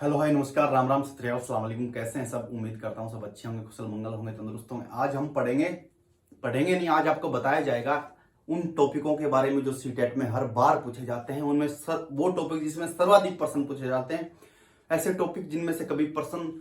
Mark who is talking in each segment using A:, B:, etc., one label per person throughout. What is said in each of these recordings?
A: Hello hi नमस्कार राम राम सत श्री अकाल अस्सलाम वालेकुम। कैसे हैं सब? उम्मीद करता हूँ सब अच्छे होंगे, कुशल मंगल होंगे, तंदुरुस्त होंगे। आज हम पढ़ेंगे नहीं, आज आपको बताया जाएगा उन टॉपिकों के बारे में जो सीटेट में हर बार पूछे जाते हैं। उनमें वो टॉपिक जिसमें सर्वाधिक प्रश्न पूछे जाते हैं, ऐसे टॉपिक जिनमें से कभी प्रश्न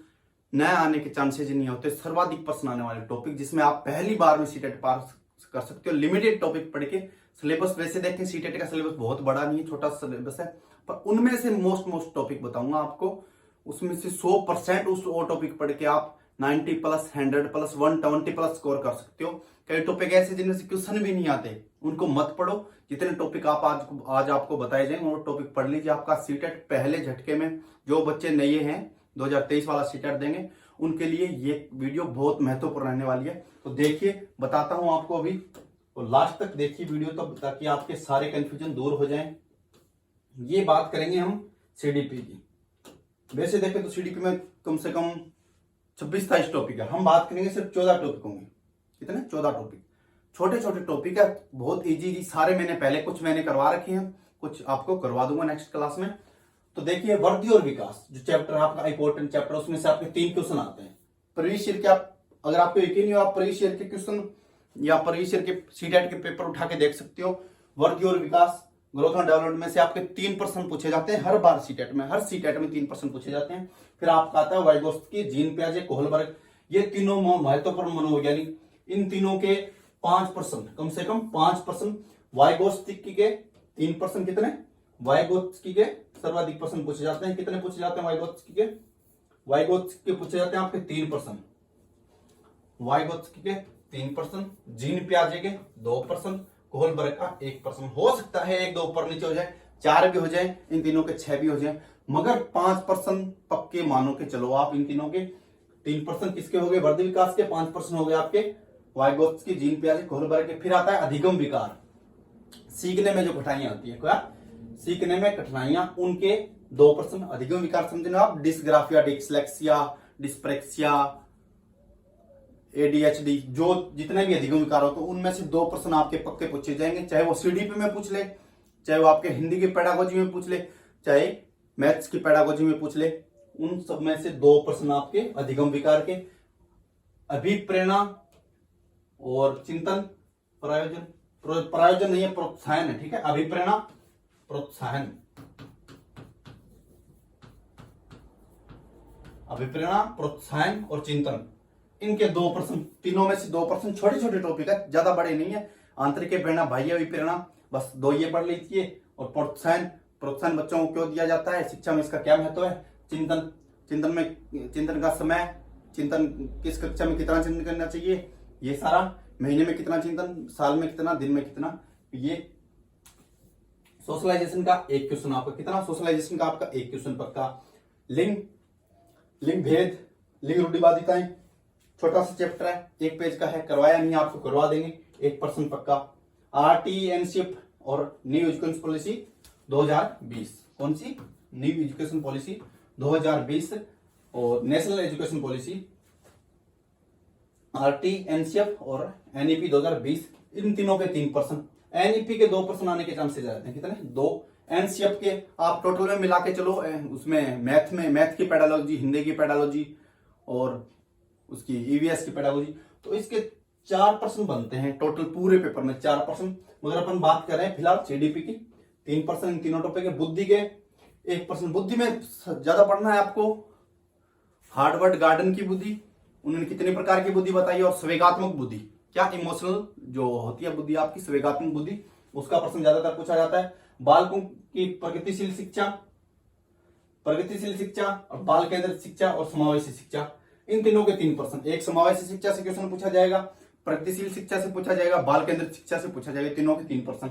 A: न आने के चांसेज नहीं होते, सर्वाधिक प्रश्न आने वाले टॉपिक जिसमें आप पहली बार में सीटेट पार कर सकते हो। लिमिटेड टॉपिक पढ़ के सिलेबस वैसे देखें, सीटेट का सिलेबस बहुत बड़ा नहीं है, छोटा सिलेबस है, पर उनमें से मोस्ट टॉपिक बताऊंगा आपको। उसमें से 100% उस वो टॉपिक पढ़ के आप 90 प्लस 100 प्लस 120 प्लस स्कोर कर सकते हो। कई टॉपिक ऐसे जिनमें से क्वेश्चन भी नहीं आते, उनको मत पढ़ो। जितने टॉपिक आप आज आपको बताए जाएंगे वो टॉपिक पढ़ लीजिए। आपका सीटेट पहले झटके में, जो बच्चे नए हैं 2023 वाला सीटेट देंगे उनके लिए ये वीडियो बहुत महत्वपूर्ण रहने वाली है। तो देखिए, बताता हूं आपको अभी, तो लास्ट तक देखिए वीडियो तब, ताकि आपके सारे कंफ्यूजन दूर हो जाएं। ये बात करेंगे हम सीडीपी की। वैसे देखें तो सीडीपी में कम से कम 26-27 टॉपिक है, हम बात करेंगे सिर्फ 14 टॉपिक होंगे। कितने? 14 टॉपिक, छोटे छोटे टॉपिक है, बहुत इजी। सारे मैंने पहले कुछ मैंने करवा रखे हैं, कुछ आपको करवा दूंगा नेक्स्ट क्लास में। तो देखिए, वृद्धि और विकास जो चैप्टर है आपका इंपॉर्टेंट चैप्टर, उसमें से आपके 3 क्वेश्चन आते हैं प्रीवियस ईयर के। आप अगर आपको यकीन नहीं हो, आप प्रीवियस ईयर के क्वेश्चन या प्रीवियस ईयर के सीटेट के पेपर उठा के देख सकते हो। वृद्धि और विकास, ग्रोथ एंड डेवलपमेंट में से आपके 3 प्रश्न पूछे जाते हैं हर बार सीटेट में, हर सीटेट में 3 प्रश्न पूछे जाते हैं। फिर आपका आता है वाइगोत्स्की, जीन पियाजे, कोहलबर्ग, ये तीनों महत्वपूर्ण मनोवैज्ञानिक। इन तीनों के 5 प्रश्न, कम से कम 5 प्रश्न। वाइगोत्स्की के 3 प्रश्न, कितने? वाइगोत्स्की के सर्वाधिक प्रश्न पूछे जाते हैं। कितने पूछे जाते हैं वाइगोत्स्की के? वाइगोत्स्की के पूछे जाते हैं आपके 3 प्रश्न। वाइगोत्स्की के 3 प्रश्न, जीन पियाजे के 2 प्रश्न, कोहलबर्ग का 1 प्रश्न। हो सकता है 1-2 ऊपर नीचे हो जाए, 4 भी हो जाए, इन तीनों के 6 भी हो जाए, मगर 5 प्रश्न पक्के मानो के चलो आप। इन तीनों के 3 प्रश्न किसके हो गए? वृद्धि विकास के। 5 प्रश्न हो गए आपके वाइगोत्स्की, जीन पियाजे, कोहलबर्ग के। फिर आता है अधिगम विकार, सीखने में जो कठिनाइयां आती है, क्या सीखने में कठिनाइयां, उनके 2 प्रश्न। अधिगम विकार समझना आप, डिस्ग्राफिया, डिस्लेक्सिया, डिस्प्रेक्सिया, एडीएचडी, जो जितने भी अधिगम विकार होते हैं उनमें से 2 प्रश्न आपके पक्के पूछे जाएंगे। चाहे वो सीडीपी में पूछ ले, चाहे वो आपके हिंदी की पेडागोजी में पूछ ले, चाहे मैथ्स की पेडागोजी में पूछ ले, उन सब में से 2 प्रश्न आपके अधिगम विकार के। अभिप्रेरणा और चिंतन, प्रायोजन नहीं है, प्रोत्साहन है, ठीक है। अभिप्रेरणा, प्रोत्साहन, अभिप्रेरणा, प्रोत्साहन और चिंतन, इनके 2 प्रश्न। तीनों में से 2 प्रश्न, छोटे छोटे टॉपिक है, ज्यादा बड़े नहीं है। आंतरिक प्रेरणा, बाह्य अभिप्रेरणा, बस 2 ये पढ़ लीजिए। और प्रोत्साहन, प्रोत्साहन बच्चों को क्यों दिया जाता है, शिक्षा में इसका क्या महत्व है। चिंतन, चिंतन का समय, चिंतन किस कक्षा में कितना चिंतन करना चाहिए, ये सारा। महीने में कितना चिंतन, साल में कितना, दिन में कितना। ये सोशलाइजेशन का 1 क्वेश्चन आपका, कितना सोशलाइजेशन का आपका 1 क्वेश्चन पक्का। लिंग भेद, लिंग रूढ़िवादिताएं, छोटा सा चैप्टर है, 1 पेज का है, करवाया नहीं आपको, करवा देंगे, 1 प्रश्न पक्का। आरटीएनशिप और न्यू एजुकेशन पॉलिसी 2020, कौन सी? न्यू एजुकेशन पॉलिसी 2020 और नेशनल एजुकेशन पॉलिसी, आरटीएनशिप और एनईपी 2020, इन तीनों के 3 प्रश्न। एनईपी के 2 प्रश्न आने के चांसेस रहते हैं, कितने? 2। एनसीएफ के आप टोटल में मिला के चलो, उसमें मैथ की पेडालॉजी, हिंदी की पेडालॉजी और उसकी ईवीएस की पेडागोजी, तो इसके 4 प्रश्न बनते हैं टोटल पूरे पेपर में, 4 प्रश्न। मगर अपन बात कर रहे हैं फिलहाल सीडीपी की, 3 प्रश्न इन तीनों टॉपिक है। बुद्धि के 1 प्रश्न। बुद्धि में ज्यादा पढ़ना है आपको हार्वर्ड गार्डन की बुद्धि, उन्होंने कितने प्रकार की बुद्धि बताई, और संवेगात्मक बुद्धि, क्या इमोशनल जो होती है बुद्धि आपकी, संवेगात्मक बुद्धि, उसका प्रश्न ज्यादातर पूछा जाता है। बालकों की प्रगतिशील शिक्षा और बाल केंद्रित शिक्षा और समावेशी शिक्षा, इन तीनों के 3 प्रश्न। एक समावेशी शिक्षा से क्वेश्चन पूछा जाएगा, प्रगतिशील शिक्षा से पूछा जाएगा, बाल केंद्रित शिक्षा से पूछा जाएगा, तीनों के 3 प्रश्न।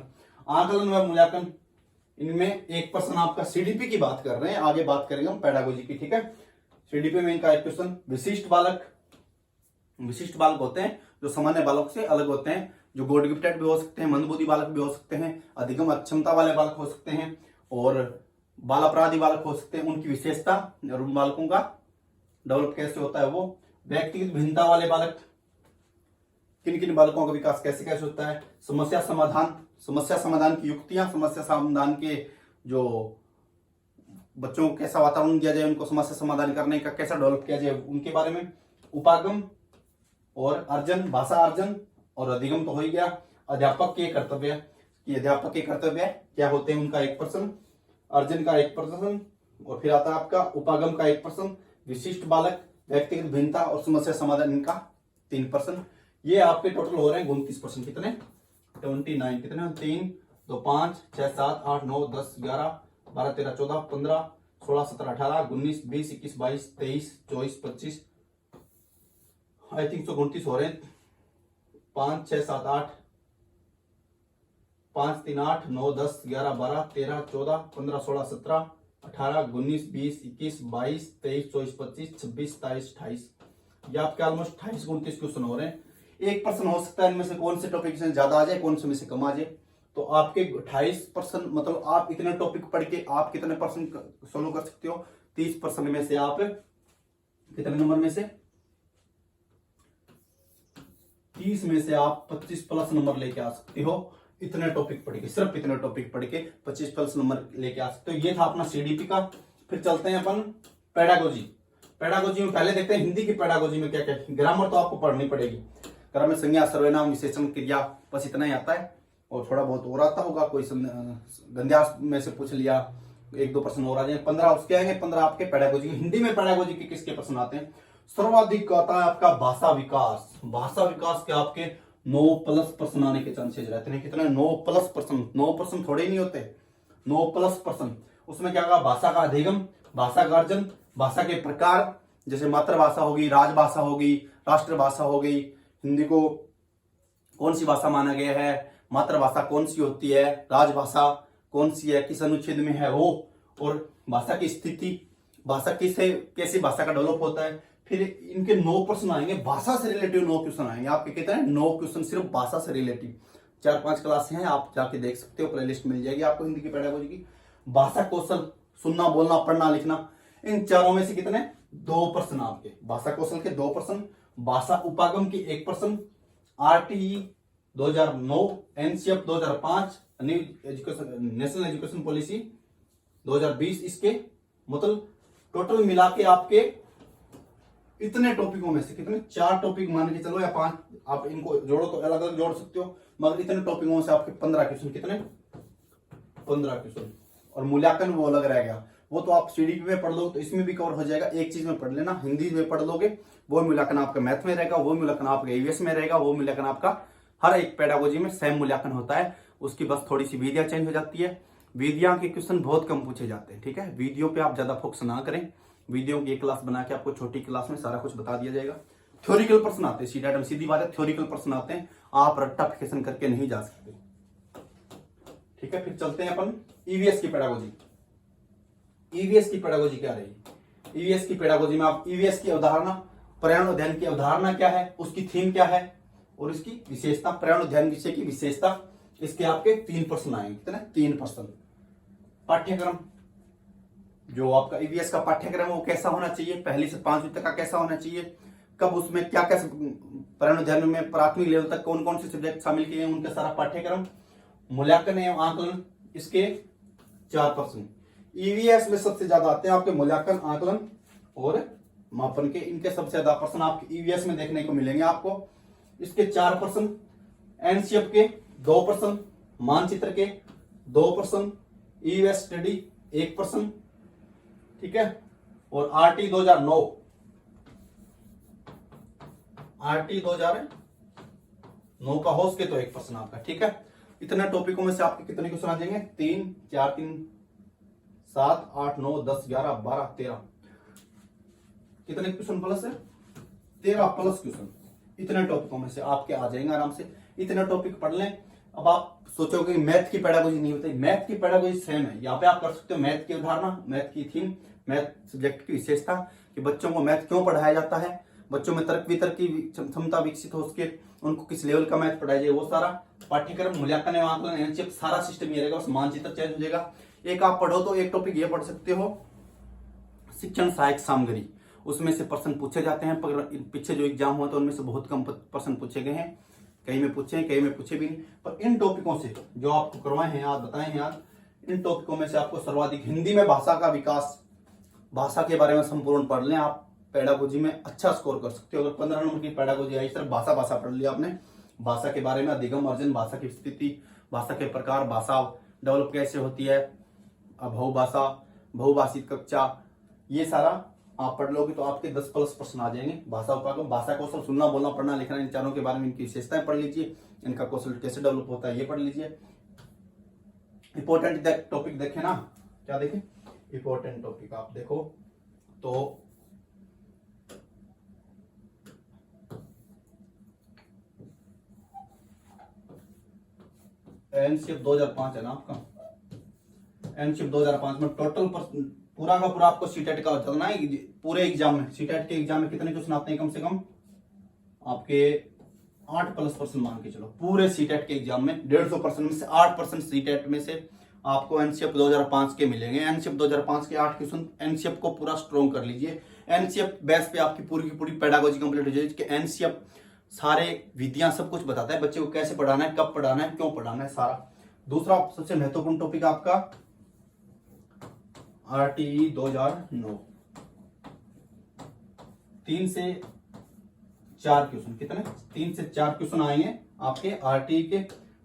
A: आकलन व मूल्यांकन, इनमें 1 प्रश्न आपका। सीडीपी की बात कर रहे हैं, आगे बात करेंगे हम पेडागोजी की, ठीक है। सीडीपी में इनका 1 क्वेश्चन। विशिष्ट बालक होते हैं जो सामान्य बालक से अलग होते हैं, जो गॉड गिफ्टेड भी हो सकते हैं, मंदबुद्धि बालक भी हो सकते हैं, अधिगम अक्षमता वाले बालक हो सकते हैं, और बाल अपराधी बालक हो सकते हैं। उनकी विशेषता और उन बालकों का डेवलप कैसे होता है वो। व्यक्तिगत भिन्नता वाले बालक, किन किन बालकों का विकास कैसे कैसे होता है। समस्या समाधान की युक्तियां, समस्या समाधान के जो बच्चों को कैसा वातावरण दिया जाए, उनको समस्या समाधान करने का कैसा डेवलप किया जाए, उनके बारे में। उपागम और अर्जन, भाषा अर्जन और अधिगम तो हो ही गया। अध्यापक के कर्तव्य, कि अध्यापक के कर्तव्य क्या होते हैं, उनका 1%, अर्जन का 1%, और फिर आता है आपका उपागम का 1%, विशिष्ट बालक, व्यक्तिगत भिन्नता और समस्या समाधान इनका 3%। ये आपके टोटल हो रहे हैं 29%। कितने? 29। कितने? 3 2 5 6 7 8 9 10 11 12 13 14 15 16 17 18 19 20 21 22 23 24 25, आई थिंक 29 हो रहे हैं। 5 6 7 8 5 3 8 9 10 11 12 13 14 15 16 17 18 19 20 21 22 23 24 25 26 27 28, ये आपके ऑलमोस्ट 28 29 क्वेश्चन हो रहे हैं। 1% हो सकता है इनमें से कौन से टॉपिक से ज्यादा आ जाए, कौन से में से कम आ जाए। तो आपके 28%, मतलब आप इतने टॉपिक पढ़ के आप कितने परसेंट सोल्व कर सकते हो? 30% में से आप कितने नंबर में से? 30 में से आप 25+ नंबर लेके आ सकते हो। इतने टॉपिक पढ़ के, सिर्फ इतने टॉपिक पढ़ के 25+ नंबर लेके आ सकते हो। ये था अपना सीडीपी का। फिर चलते हैं अपन पेडागोजी। पेडागोजी में पहले देखते हैं हिंदी की पेडागोजी में क्या क्या। ग्रामर तो आपको पढ़नी पड़ेगी। ग्रामर संज्ञा, सर्वनाम, विशेषण, क्रिया, बस इतना ही आता है। और थोड़ा बहुत और आता होगा, कोई गंध्यास में से पूछ लिया, 1-2 प्रश्न और आ जाए। 15 उसके आएंगे, 15 आपके पेडागोजी। हिंदी में पेडागोजी के किसके प्रश्न आते हैं? सर्वाधिक आता है आपका भाषा विकास। भाषा विकास के आपके 9+ प्रश्न आने के चांसेस रहते हैं। कितने? 9+ प्रश्न। 9% थोड़े नहीं होते, 9+ प्रश्न। उसमें क्या कहा? भाषा का अधिगम, भाषा का अर्जन, भाषा के प्रकार, जैसे मातृभाषा होगी, राजभाषा होगी, राष्ट्रभाषा हो गई। हिंदी को कौन सी भाषा माना गया है, मातृभाषा कौन सी होती है, राजभाषा कौन सी है, किस अनुच्छेद में है वो, और भाषा की स्थिति, भाषा कैसे भाषा का डेवलप होता है। फिर इनके 9 प्रश्न आएंगे, भाषा से रिलेटिव 9 क्वेश्चन आएंगे। आपके कितने? 9 क्वेश्चन सिर्फ भाषा से रिलेटिव। 4-5 क्लास हैं, आप जाके देख सकते हो, प्लेलिस्ट मिल जाएगी आपको हिंदी की पेडागोजी की। भाषा कौशल, सुनना, बोलना, पढ़ना, लिखना, इन चारों में से कितने? 2 प्रश्न आपके भाषा कौशल के 2 प्रश्न। भाषा उपागम के 1%। RTE 2009, NCF 2005, new education, national education policy 2020, इसके मतलब टोटल मिला के आपके इतने टॉपिकों में से कितने? 4 टॉपिक मान के चलो, या 5, आप इनको जोड़ो तो अलग अलग जोड़ सकते हो, मगर इतने टॉपिकों से आपके 15 क्वेश्चन। कितने? 15 क्वेश्चन। और मूल्यांकन वो अलग रह गया, वो तो आप सीडीपी में पढ़ लो तो इसमें भी कवर हो जाएगा। एक चीज में पढ़ लेना, हिंदी में पढ़ लोगे, वो मूल्यांकन आपका मैथ में रहेगा, वो मूल्यांकन आपका ईवीएस में रहेगा, वो मूल्यांकन आपका हर एक पेडागोजी में सेम मूल्यांकन होता है। उसकी बस थोड़ी सी विधियां चेंज हो जाती है। विधियां के क्वेश्चन बहुत कम पूछे जाते हैं, ठीक है। वीडियो पे आप ज्यादा फोकस ना करें। वीडियो की एक क्लास बना के आपको छोटी क्लास में सारा कुछ बता दिया जाएगा। थ्योरिकल प्रश्न आते हैं सीटेट में, सीधी बात है, थ्योरिकल प्रश्न आते हैं, आप रट्टाफिकेशन करके नहीं जा सकते, ठीक है। फिर चलते हैं अपन ईवीएस की पेडागोजी। ईवीएस की पेडागोजी क्या रही? ईवीएस की पेडागोजी में आप ईवीएस की अवधारणा, पर्यावरण अध्ययन की अवधारणा क्या है, उसकी थीम क्या है, और इसकी विशेषता, पर्यावरण अध्ययन विषय की विशेषता, इसके आपके 3 प्रश्न आएंगे। कितने? 3 प्रश्न। पाठ्यक्रम, जो आपका ईवीएस का पाठ्यक्रम वो कैसा होना चाहिए, 1 से 5वीं तक का कैसा होना चाहिए, कब उसमें क्या क्या पर्यावरण अध्ययन में प्राथमिक लेवल तक कौन कौन से सब्जेक्ट शामिल किए हैं, उनका सारा पाठ्यक्रम। मूल्यांकन एवं आकलन, इसके 4 प्रश्न। ईवीएस में सबसे ज्यादा आते हैं आपके मूल्यांकन, आकलन और मापन के, इनके सबसे ज्यादा प्रश्न आपके ईवीएस में देखने को मिलेंगे आपको। इसके 4 प्रश्न, एनसीएफ के 2 प्रश्न, मानचित्र के 2 प्रश्न, ईवीएस स्टडी 1 प्रश्न, ठीक है। और आरटी 2009, आरटी 2009 का होस्ट के तो 1 प्रश्न आपका, ठीक है। इतने टॉपिकों में से आपके कितने क्वेश्चन आ जाएंगे? 3 4 3 7 8 9 10 11 12 13, कितने क्वेश्चन प्लस है? 13+ क्वेश्चन। इतने टॉपिकों में से आपके आ जाएंगे आराम से। इतने टॉपिक पढ़ लें। अब आप सोचोगे मैथ की पेडागोजी नहीं होती, मैथ की पेडागोजी सेम है। यहाँ पे आप कर सकते हो मैथ की अवधारणा, मैथ की थीम, मैथ सब्जेक्ट की विशेषता, कि बच्चों को मैथ क्यों पढ़ाया जाता है, बच्चों में तर्क वितर्क की क्षमता विकसित हो सके, उनको किस लेवल का मैथ पढ़ाया जाए, वो सारा पाठ्यक्रम, मूल्यांकन एवं आकलन, एनसीएफ, सारा सिस्टम ये रहेगा। बस मानचित्र चेंज हो जाएगा। एक आप पढ़ो तो एक टॉपिक ये पढ़ सकते हो, शिक्षण सहायक सामग्री, उसमें से प्रश्न पूछे जाते हैं। पर पीछे जो एग्जाम हुआ था उनमें से बहुत कम प्रश्न पूछे गए हैं, कई में पूछे हैं, कई में पूछे भी नहीं। पर इन टॉपिकों से जो आपको करवाए हैं आज, बताए हैं आज, इन टॉपिकों में से आपको सर्वाधिक हिंदी में भाषा का विकास, भाषा के बारे में संपूर्ण पढ़ लें, आप पेडागोजी में अच्छा स्कोर कर सकते हो। अगर 15 नंबर की पेडागोजी आई, सिर्फ भाषा पढ़ लिया आपने, भाषा के बारे में अधिगम अर्जन, भाषा की स्थिति, भाषा के प्रकार, भाषा डेवलप कैसे होती है, अभव भाषा, बहुभाषित कक्षा, ये सारा आप पढ़ लोगे तो आपके 10 प्लस प्रश्न आ जाएंगे। भाषा उपागम, भाषा कौशल, सुनना बोलना पढ़ना लिखना, इन चारों के बारे में, इनकी विशेषताएं पढ़ लीजिए, इनका कौशल कैसे डेवलप होता है ये पढ़ लीजिए। इंपॉर्टेंट टॉपिक देखे ना, क्या देखें, इंपॉर्टेंट टॉपिक आप देखो तो एनसीएफ 2005 है ना आपका, एनसीएफ 2005 में टोटल पूरा का पूरा आपको सीटेट का चलना है। पूरे एग्जाम में, सीटेट के एग्जाम में कितने क्वेश्चन आते हैं, कम से कम आपके 8 प्लस परसेंट मान के चलो। पूरे सीटेट के एग्जाम में 150% में से 8% सीटेट में से आपको एनसीएफ 2005 के मिलेंगे। एनसीएफ 2005 के 8 क्वेश्चन, एनसीएफ को पूरा स्ट्रॉन्ग कर लीजिए। एनसीएफ बेस पे आपकी पूरी की पूरी पेडागोजी कंप्लीट हो जाएगी। एनसीएफ सारे विधियां सब कुछ बताता है, बच्चे को कैसे पढ़ाना है, कब पढ़ाना है, क्यों पढ़ाना है, सारा। दूसरा सबसे महत्वपूर्ण टॉपिक आपका आरटीई 2009, 3 से 4 क्वेश्चन, कितने, 3 से 4 क्वेश्चन आएंगे आपके आरटीई के।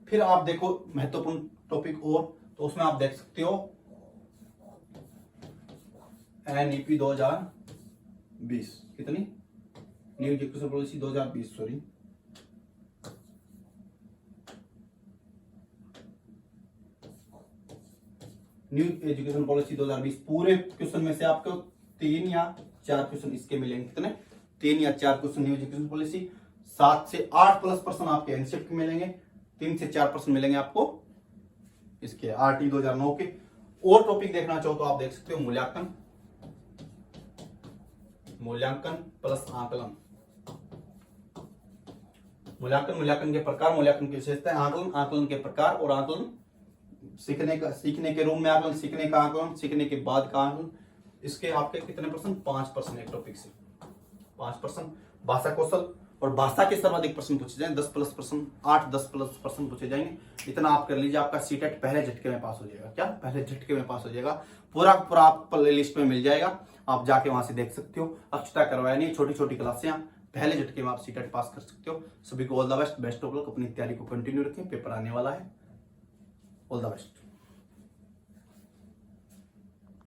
A: फिर आप देखो महत्वपूर्ण टॉपिक और, तो उसमें आप देख सकते हो एनईपी 2020, कितनी, new education policy 2020, sorry, new education policy 2020। पूरे क्वेश्चन में से आपको 3 या 4 क्वेश्चन इसके मिलेंगे, कितने, 3 या 4 क्वेश्चन न्यू एजुकेशन पॉलिसी। 7 से 8 प्लस परसेंट आपके एनसीएफ के मिलेंगे, 3 से 4% मिलेंगे आपको इसके आरटी 2009 के। और टॉपिक देखना चाहो तो आप देख सकते हो मूल्यांकन, मूल्यांकन प्लस आकलन, मूल्यांकन के प्रकार, मूल्यांकन की विशेषताएं, आकलन के प्रकार और आकलन सीखने के रूम में आकलन, सीखने का आकलन, सीखने के बाद का आकलन। इसके आपके कितने परसेंट, 5% एक टॉपिक से 5%। भाषा कौशल और भाषा के सर्वाधिक प्रश्न पूछे जाएंगे, 10 प्लस परसेंट, 8-10 प्लस परसेंट पूछे जाएंगे। इतना आप कर लीजिए, आपका सीटेट पहले झटके में पास हो जाएगा। क्या, पहले झटके में पास हो जाएगा। पूरा पूरा आप प्ले लिस्ट में मिल जाएगा, आप जाके वहां से देख सकते हो। अक्षता करवाया नहीं, छोटी छोटी क्लासें, पहले झटके में आप सीटेट पास कर सकते हो। सभी को all the best, best of luck. अपनी तैयारी को कंटिन्यू रखें, पेपर आने वाला है। All the best.